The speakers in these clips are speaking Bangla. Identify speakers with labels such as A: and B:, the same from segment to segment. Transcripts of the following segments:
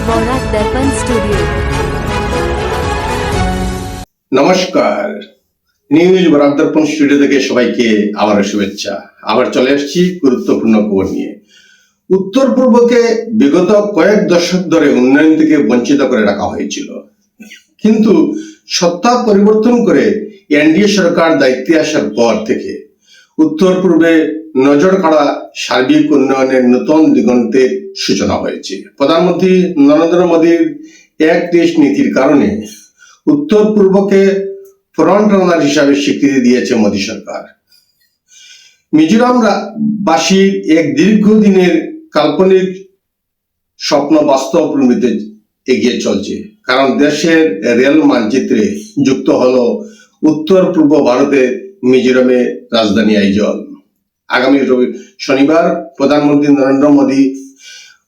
A: বরাক দর্পণ স্টুডিও।
B: নমস্কার, নিউজ বরাক দর্পণ স্টুডিও থেকে সবাইকে আবার শুভেচ্ছা। আবার চলে আসছি গুরুত্বপূর্ণ খবর নিয়ে। উত্তর পূর্বকে বিগত কয়েক দশক ধরে উন্নয়ন থেকে বঞ্চিত করে রাখা হয়েছিল, কিন্তু সত্তা পরিবর্তন করে এনডিএ সরকার দায়িত্বে আসার পর থেকে উত্তর পূর্বে নজর কাড়া সার্বিক উন্নয়নের নতুন দিগন্তের সূচনা হয়েছে। প্রধানমন্ত্রী নরেন্দ্র মোদীর এক দেশ নীতির কারণে উত্তর পূর্বকে ফ্রন্ট রানার হিসাবে স্বীকৃতি দিয়েছে মোদী সরকার। মিজোরাম বাসীর এক দীর্ঘদিনের কাল্পনিক স্বপ্ন বাস্তব রূপে এগিয়ে চলছে, কারণ দেশের রেল মানচিত্রে যুক্ত হলো উত্তর পূর্ব ভারতের মিজোরামের রাজধানী আইজল। আগামী শনিবার প্রধানমন্ত্রী নরেন্দ্র মোদী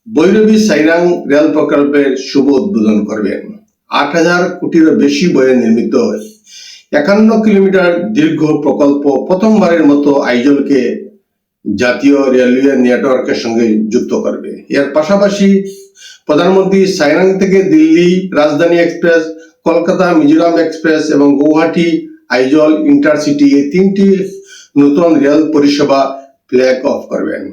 B: বৈরবী সাইরাং রেল প্রকল্পের শুভ উদ্বোধন করবেন। ৮,০০০ কোটিরও বেশি ব্যয়ে নির্মিত ৫১ কিলোমিটার দীর্ঘ প্রকল্প প্রথমবারের মতো আইজলকে জাতীয় রেলওয়ে নেটওয়ার্কের সঙ্গে যুক্ত করবে। এর পাশাপাশি প্রধানমন্ত্রী সাইরাং থেকে দিল্লি রাজধানী এক্সপ্রেস, কলকাতা মিজোরাম এক্সপ্রেস এবং গৌহাটি আইজল ইন্টারসিটি এই তিনটি নতুন রেল পরিষেবা ফ্ল্যাগ অফ করবেন।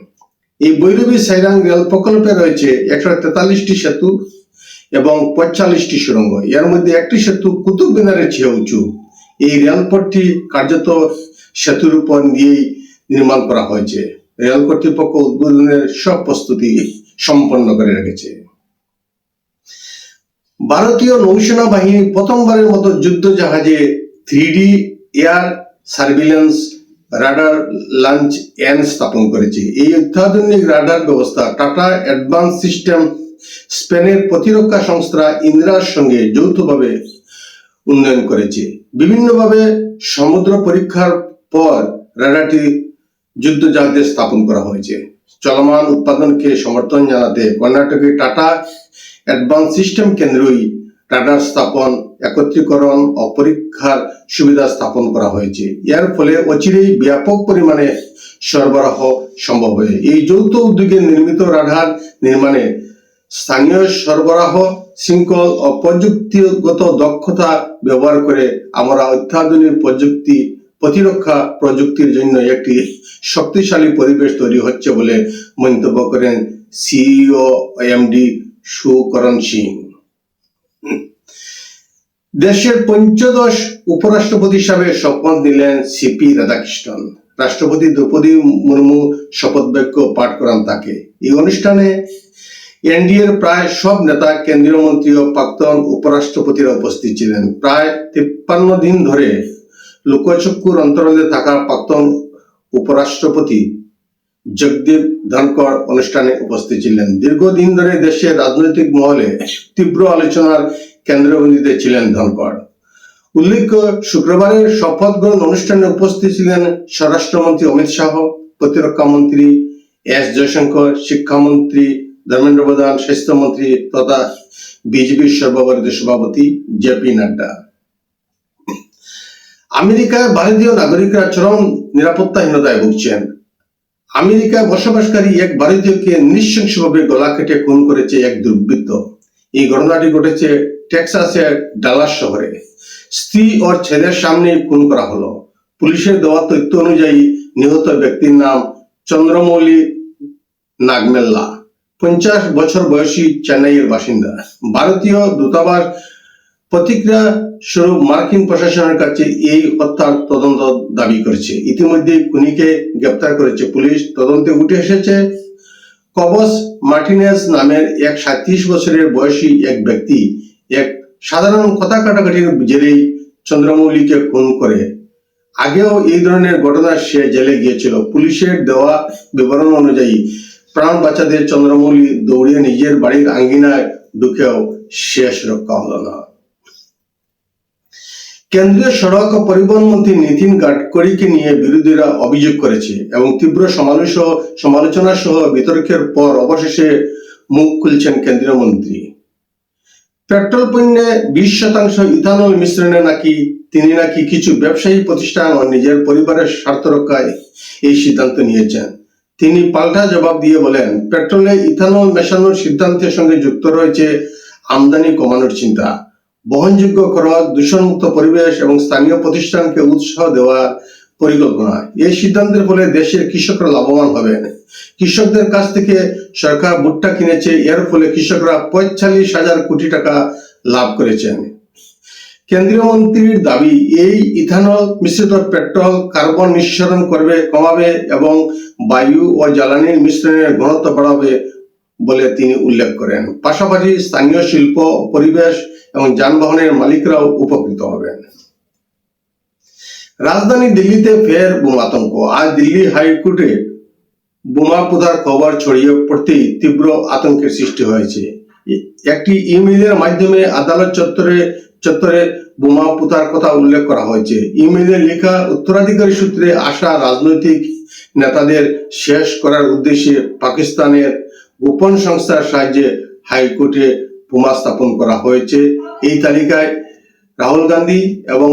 B: এই বৈরবী সাইরাং রেল প্রকল্পে রয়েছে ১৪৩টি সেতু এবং ৪৫টি সুড়ঙ্গ। এর মধ্যে একটি সেতু কুতুব মিনারের চেয়ে উঁচু। এই রেলপথটি কার্যত সেতুর উপর দিয়েই নির্মাণ করা হয়েছে। রেল কর্তৃপক্ষ উদ্বোধনের সব প্রস্তুতি সম্পন্ন করে রেখেছে। ভারতীয় নৌসেনা বাহিনী প্রথমবারের মতো যুদ্ধ জাহাজে 3D air surveillance radar launch N স্থাপন করেছে। এই অত্যাধুনিক রাডার ব্যবস্থা টাটা অ্যাডভান্স সিস্টেম স্পেনের প্রতিরক্ষা সংস্থা ইন্দ্রার সঙ্গে যৌথভাবে উন্নয়ন করেছে। বিভিন্নভাবে সমুদ্র পরীক্ষার পর রাডারটি যুদ্ধ জাহাজে স্থাপন করা হয়েছে। চলমান উৎপাদনকে সমর্থন জানাতে কর্ণাটকের টাটা অ্যাডভান্স সিস্টেম কেন্দ্রই রাডার স্থাপন, একত্রীকরণ ও পরীক্ষার সুবিধা স্থাপন করা হয়েছে। এর ফলে অচিরেই ব্যাপক পরিমাণে সরবরাহ সম্ভব হবে। এই যৌথ উদ্যোগে নির্মিত রাডার নির্মাণে স্থানীয় সরবরাহ শৃঙ্খল ও প্রযুক্তিগত দক্ষতা ব্যবহার করে আমরা অত্যাধুনিক প্রতিরক্ষা প্রযুক্তির জন্য একটি শক্তিশালী পরিবেশ তৈরি হচ্ছে বলে মন্তব্য করেন সিইও এমডি সুকরণ সিং। দেশের ৫ম উপরাষ্ট্রপতি হিসাবে শপথ নিলেন সিপি রাধাকৃষ্ণন। রাষ্ট্রপতি দ্রৌপদী মুর্মু শপথ বাক্য পাঠ করান তাকে। এই অনুষ্ঠানে এনডিএর প্রায় সব নেতা, কেন্দ্রীয় মন্ত্রী ও প্রাক্তন উপরাষ্ট্রপতিরা উপস্থিত ছিলেন। প্রায় ৫৩ দিন ধরে লোকচক্ষুর অন্তরালে থাকা প্রাক্তন উপরাষ্ট্রপতি জগদীপ ধনকড় অনুষ্ঠানে উপস্থিত ছিলেন। দীর্ঘদিন ধরে দেশের রাজনৈতিক মহলে তীব্র আলোচনার কেন্দ্রবিন্দুতে ছিলেন ধনকড়। উল্লেখ্য, শুক্রবারের শপথ গ্রহণ অনুষ্ঠানে উপস্থিত ছিলেন স্বরাষ্ট্রমন্ত্রী অমিত শাহ, প্রতিরক্ষা মন্ত্রী এস জয়শঙ্কর, শিক্ষামন্ত্রী ধর্মেন্দ্র প্রধান, স্বাস্থ্যমন্ত্রী তথা বিজেপির সর্বভারতীয় সভাপতি জেপি নাড্ডা। আমেরিকায় ভারতীয় নাগরিকরা চরম নিরাপত্তাহীনতায় ভুগছেন। আমেরিকায় বসবাসকারী এক ভারতীয়কে নৃশংসভাবে গলা কেটে খুন করেছে এক দুর্বৃত্ত। এই ঘটনাটি ঘটেছে টেক্সাসের ডালাস শহরে। স্ত্রী ও ছেলের সামনে খুন করা হলো। পুলিশের দেওয়া তথ্য অনুযায়ী নিহত ব্যক্তির নাম চন্দ্রমৌলি নাগমেল্লা, ৫০ বছর বয়সী, চেন্নাইয়ের বাসিন্দা। ভারতীয় দূতাবাস প্রতিক্রিয়া স্বরূপ মার্কিন প্রশাসনের কাছে এই হত্যার তদন্ত দাবি করেছে। ইতিমধ্যে খুনিকে গ্রেপ্তার করেছে পুলিশ। তদন্তে উঠে এসেছে কবস মার্টিনেজ নামের এক ৩৭ বছরের বয়সী এক ব্যক্তি এক সাধারণ কথা কাটাকাটির জেরেই চন্দ্রমৌলিকে খুন করে। আগেও এই ধরনের ঘটনায় সে জেলে গিয়েছিল। পুলিশের দেওয়া বিবরণ অনুযায়ী প্রাণ বাঁচাতে চন্দ্রমৌলি দৌড়িয়ে নিজের বাড়ির আঙ্গিনায় ঢুকেও শেষ রক্ষা হলো না। কেন্দ্রীয় সড়ক ও পরিবহন মন্ত্রী নীতিন গাডকারিকে নিয়ে বিরোধীরা অভিযোগ করেছে এবং তীব্র সমালোচনা সহ বিতর্কের পর অবশেষে মুখ খুলছেন কেন্দ্রীয় মন্ত্রী। পেট্রোল পণ্যে ২০% ইথানল মিশ্রণে তিনি নাকি কিছু ব্যবসায়ী প্রতিষ্ঠান ও নিজের পরিবারের স্বার্থ রক্ষায় এই সিদ্ধান্ত নিয়েছেন। তিনি পাল্টা জবাব দিয়ে বলেন, পেট্রোলে ইথানল মেশানোর সিদ্ধান্তের সঙ্গে যুক্ত রয়েছে আমদানি কমানোর চিন্তা, বহনযোগ্য খরচ, দূষণমুক্ত পরিবেশ এবং স্থানীয় প্রতিষ্ঠানকে উৎসাহ দেওয়ার পরিকল্পনা। এই সিদ্ধান্তের ফলে দেশের কৃষকরা লাভবান হবেন। কৃষকদের কাছ থেকে সরকার ভুট্টা কিনেছে, এর ফলে কৃষকরা ৪৫,০০০ কোটি টাকা লাভ করেছেন। কেন্দ্রীয় মন্ত্রীর দাবি, এই ইথানল মিশ্রিত পেট্রোল কার্বন নিঃসরণ কমাবে এবং বায়ু ও জ্বালানির মিশ্রণের ঘনত্ব বাড়াবে বলে তিনি উল্লেখ করেন। পাশাপাশি স্থানীয় শিল্প, পরিবেশ এবং যানবাহনের মালিকরাও উপকৃত হবেন। রাজধানী দিল্লিতে ফের বোমাতঙ্ক। আজ দিল্লি হাইকোর্টে বোমা পোঁতার খবর ছড়িয়ে পড়তেই তীব্র আতঙ্কের সৃষ্টি হয়েছে। একটি ইমেইলের মাধ্যমে আদালত চত্বরে বোমা পোঁতার কথা উল্লেখ করা হয়েছে। ইমেইলে লেখা, উত্তরাধিকারী সূত্রে আসা রাজনৈতিক নেতাদের শেষ করার উদ্দেশ্যে পাকিস্তানের গোপন সংস্থার সাহায্যে হাইকোর্টে বোমা স্থাপন করা হয়েছে। এই তালিকায় রাহুল গান্ধী এবং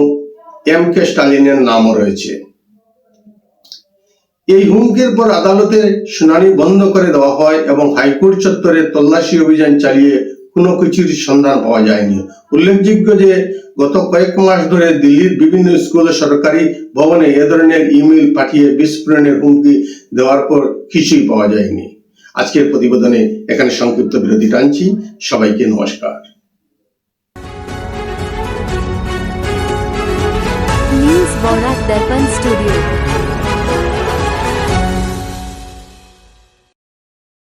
B: এম.কে. স্টালিনের নামও রয়েছে। এই হুমকির পর আদালতে শুনানি বন্ধ করে দেওয়া হয় এবং হাইকোর্ট চত্বরে তল্লাশি অভিযান চালিয়ে কোনো কিছুর সন্ধান পাওয়া যায়নি। উল্লেখযোগ্য যে গত কয়েক মাস ধরে দিল্লির বিভিন্ন স্কুল ও সরকারি ভবনে এ ধরনের ইমেইল পাঠিয়ে বিস্ফোরণের হুমকি দেওয়ার পর কিছুই পাওয়া যায়নি। আজকের প্রতিবেদনে এখানে সংক্ষিপ্ত বিরতি টানছি। সবাইকে নমস্কার।
A: न्यूज़ बोरा दर्पण स्टूडियो।